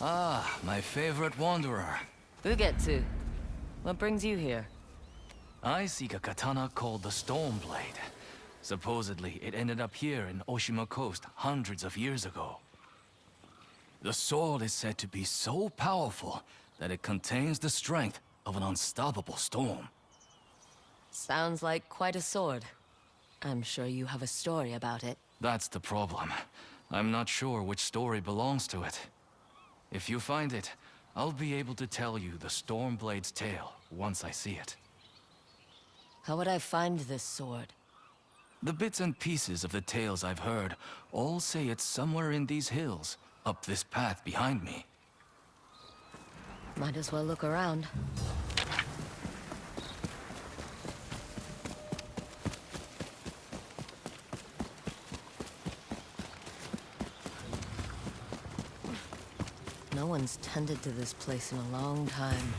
Ah, my favorite wanderer. Ugetsu, what brings you here? I seek a katana called the Stormblade. Supposedly, it ended up here in Oshima Coast hundreds of years ago. The sword is said to be so powerful that it contains the strength of an unstoppable storm. Sounds like quite a sword. I'm sure you have a story about it. That's the problem. I'm not sure which story belongs to it. If you find it, I'll be able to tell you the Stormblade's tale once I see it. How would I find this sword? The bits and pieces of the tales I've heard all say it's somewhere in these hills, up this path behind me. Might as well look around. No one's tended to this place in a long time.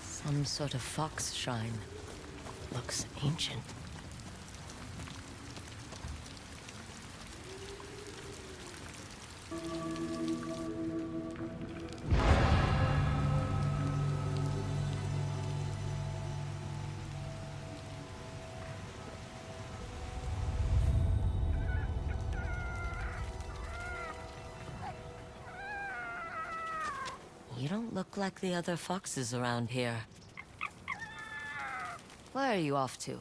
Some sort of fox shrine. Looks ancient. You don't look like the other foxes around here. Where are you off to?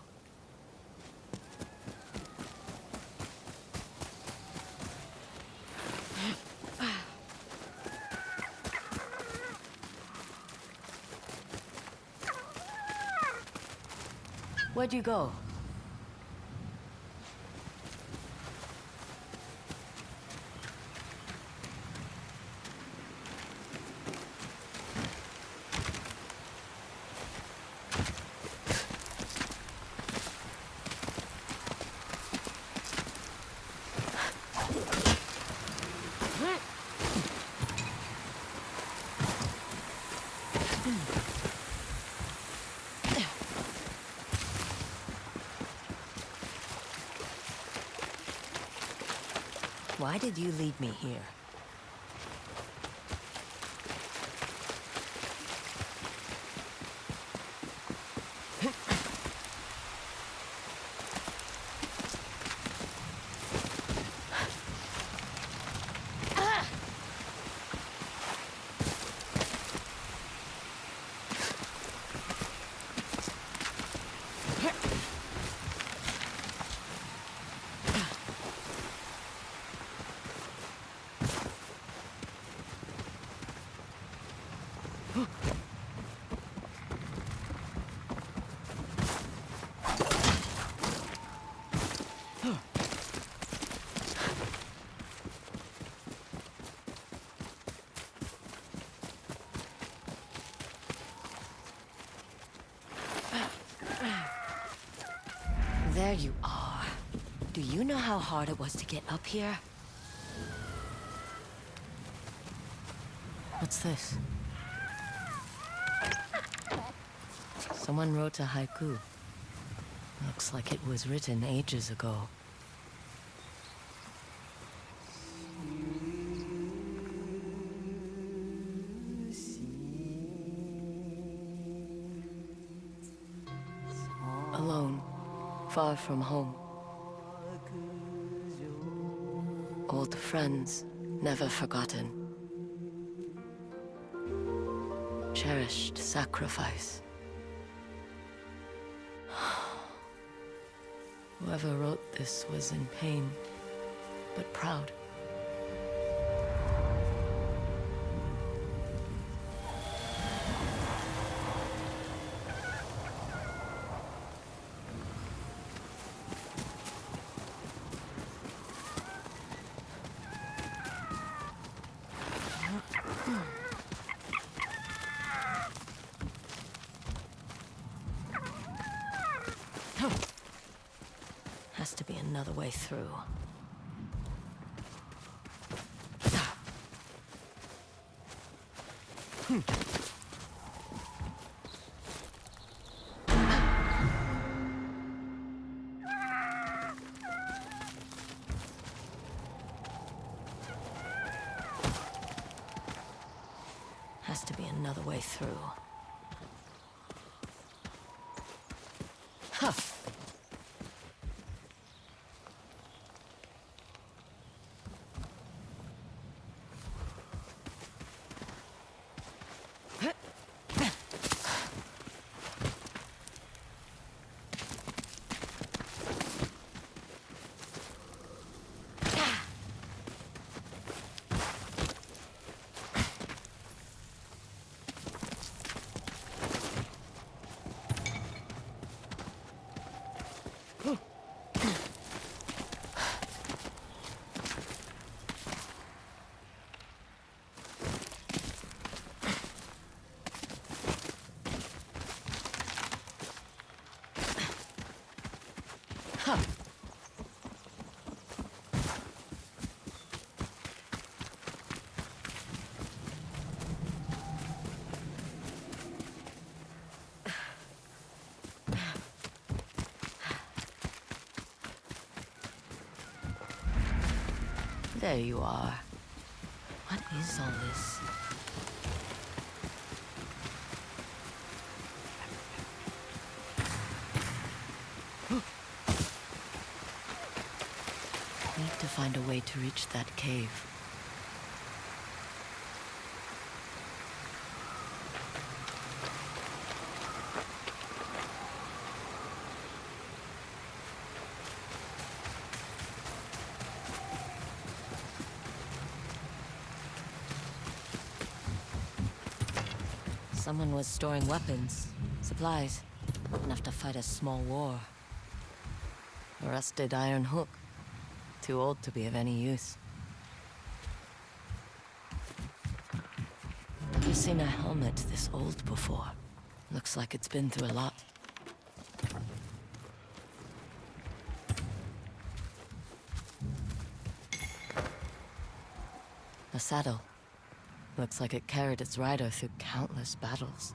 Where'd you go? Why did you lead me here? There you are. Do you know how hard it was to get up here? What's this? Someone wrote a haiku. Looks like it was written ages ago. Alone, far from home. Old friends, never forgotten. Cherished sacrifice. Whoever wrote this was in pain, but proud. Has to be another way through. Has to be another way through. Huh. Huh. There you are. What is all this? Need to find a way to reach that cave. Someone was storing weapons, supplies, enough to fight a small war. A rusted iron hook. Too old to be of any use. Never seen a helmet this old before. Looks like it's been through a lot. A saddle. Looks like it carried its rider through countless battles.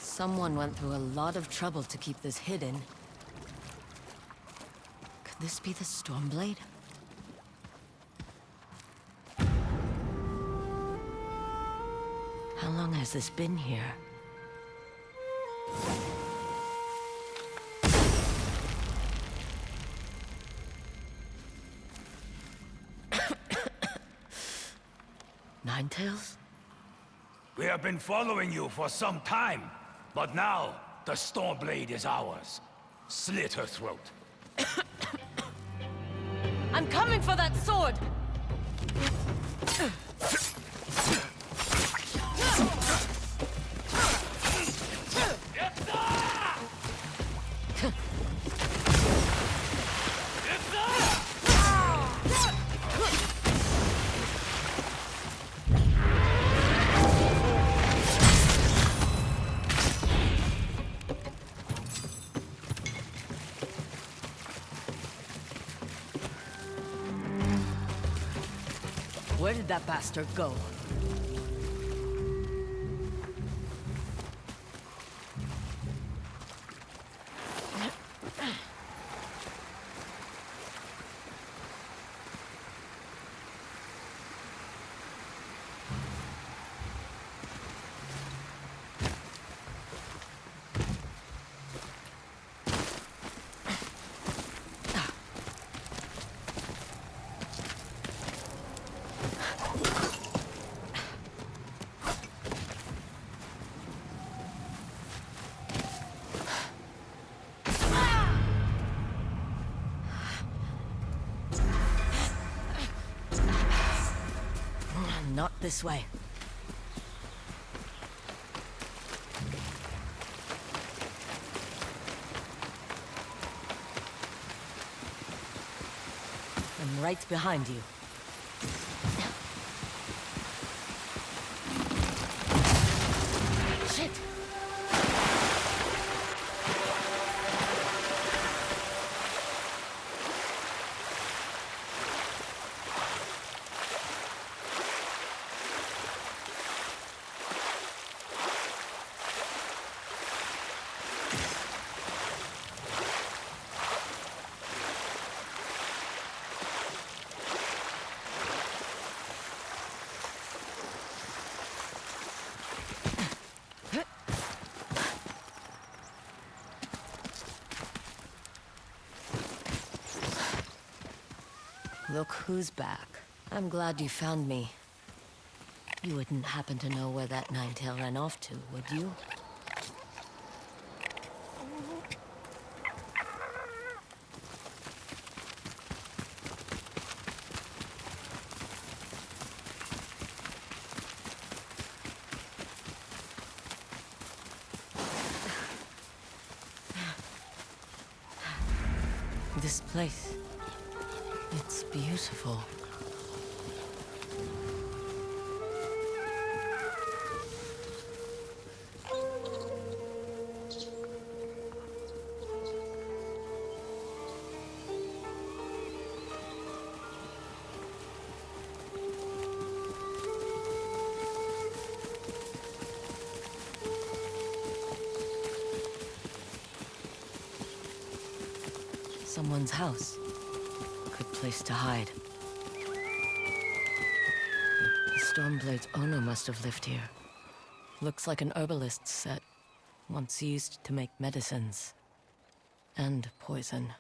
Someone went through a lot of trouble to keep this hidden. Could this be the Stormblade? How long has this been here? Ninetales? We have been following you for some time, but now the Stormblade is ours. Slit her throat. I'm coming for that sword! Where did that bastard go? Not this way. I'm right behind you. Shit! Look who's back. I'm glad you found me. You wouldn't happen to know where that nine-tail ran off to, would you? This place, it's beautiful. Someone's house. Good place to hide. The Stormblade's owner must have lived here. Looks like an herbalist's set, once used to make medicines. And poison.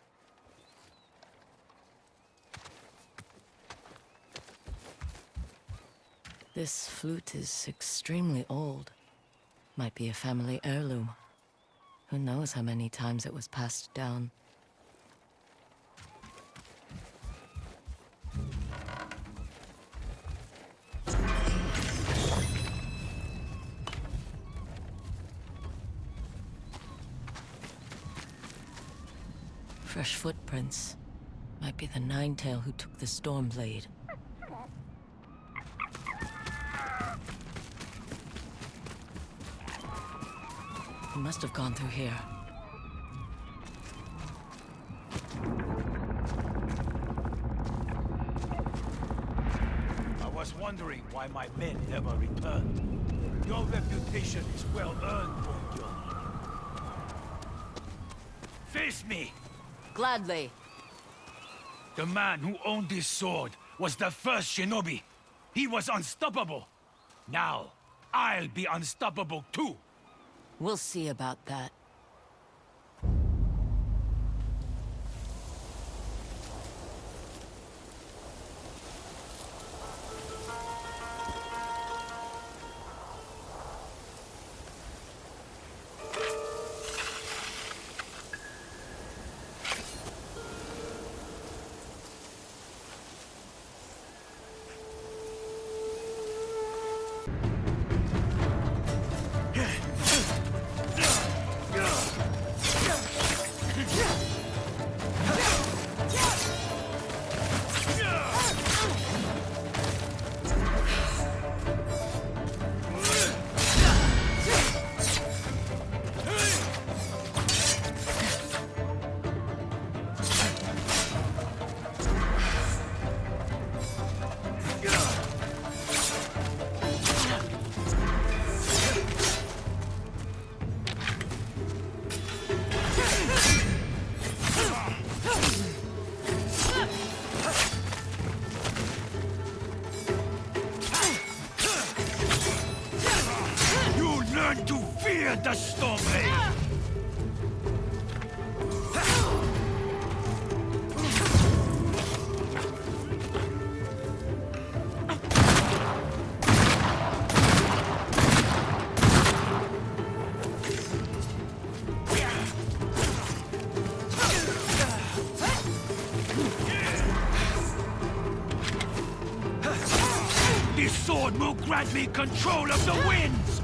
This flute is extremely old. Might be a family heirloom. Who knows how many times it was passed down. Fresh footprints. Might be the Ninetail who took the Stormblade. He must have gone through here. I was wondering why my men never returned. Your reputation is well earned, Bonjo. Face me! Gladly. The man who owned this sword was the first shinobi. He was unstoppable. Now, I'll be unstoppable too. We'll see about that. sword will grant me control of the winds!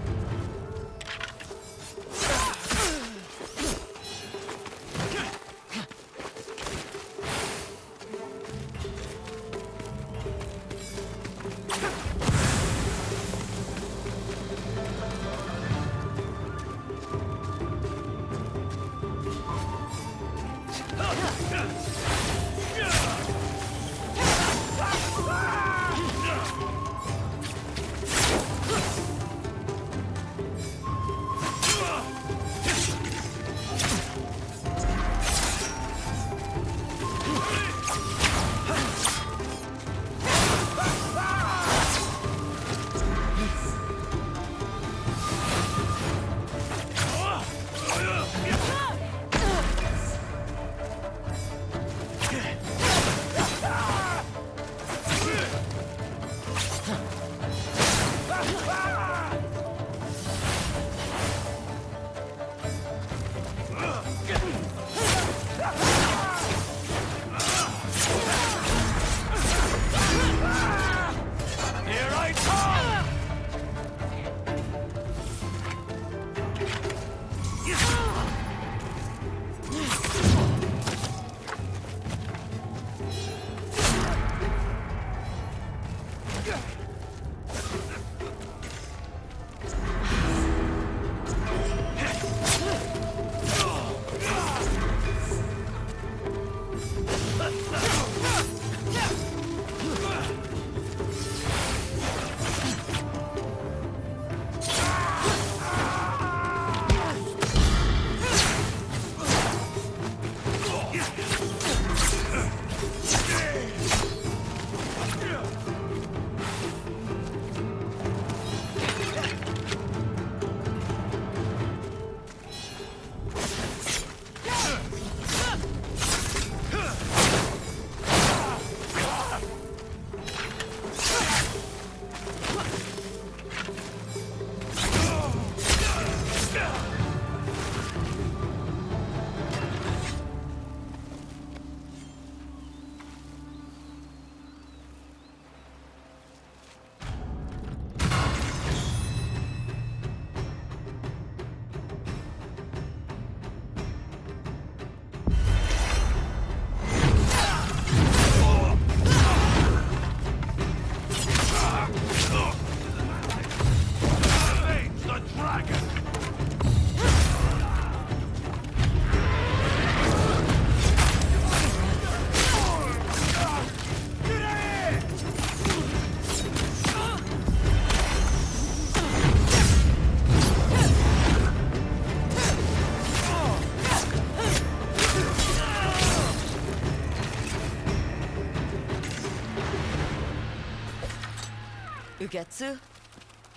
Ugetsu?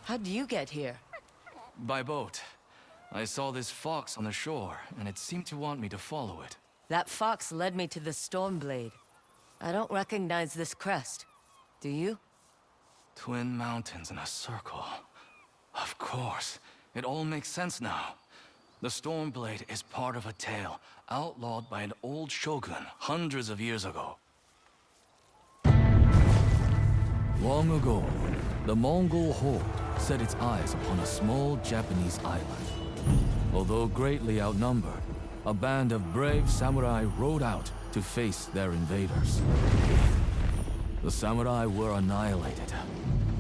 How'd you get here? By boat. I saw this fox on the shore, and it seemed to want me to follow it. That fox led me to the Stormblade. I don't recognize this crest. Do you? Twin mountains in a circle. Of course. It all makes sense now. The Stormblade is part of a tale outlawed by an old shogun hundreds of years ago. Long ago, the Mongol horde set its eyes upon a small Japanese island. Although greatly outnumbered, a band of brave samurai rode out to face their invaders. The samurai were annihilated,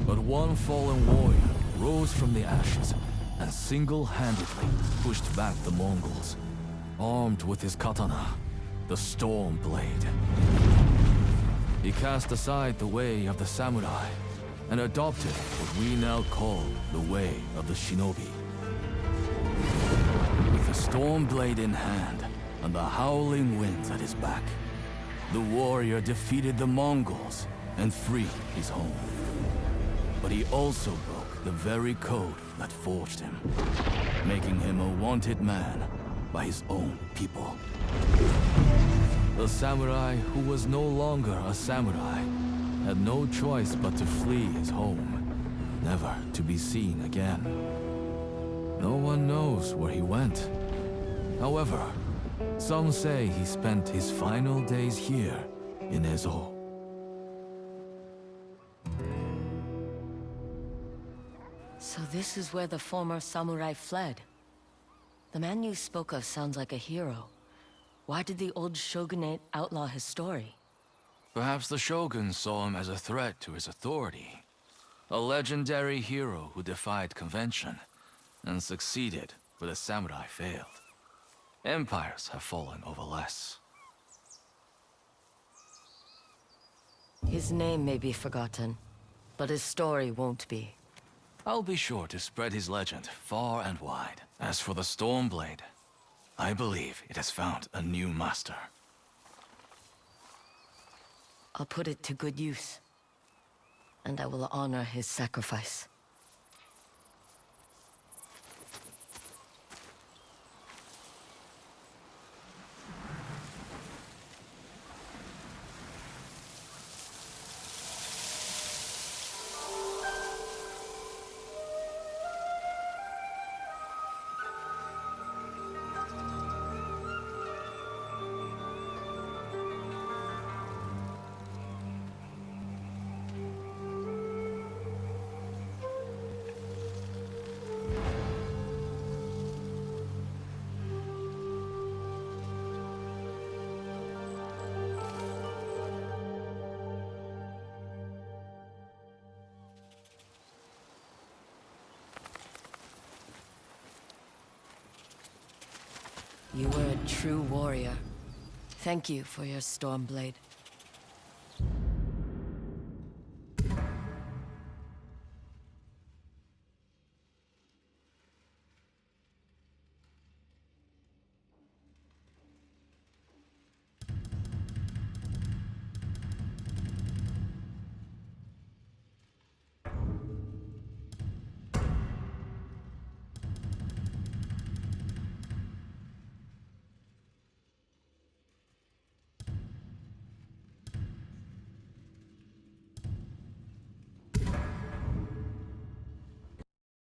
but one fallen warrior rose from the ashes and single-handedly pushed back the Mongols, armed with his katana, the Stormblade. He cast aside the way of the samurai and adopted what we now call the way of the shinobi. With the Stormblade in hand and the howling winds at his back, the warrior defeated the Mongols and freed his home. But he also broke the very code that forged him, making him a wanted man by his own people. The samurai who was no longer a samurai had no choice but to flee his home, never to be seen again. No one knows where he went. However, some say he spent his final days here in Ezo. So this is where the former samurai fled. The man you spoke of sounds like a hero. Why did the old shogunate outlaw his story? Perhaps the shogun saw him as a threat to his authority. A legendary hero who defied convention and succeeded where the samurai failed. Empires have fallen over less. His name may be forgotten, but his story won't be. I'll be sure to spread his legend far and wide. As for the Stormblade, I believe it has found a new master. I'll put it to good use, and I will honor his sacrifice. You were a true warrior. Thank you for your Stormblade.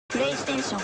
PlayStation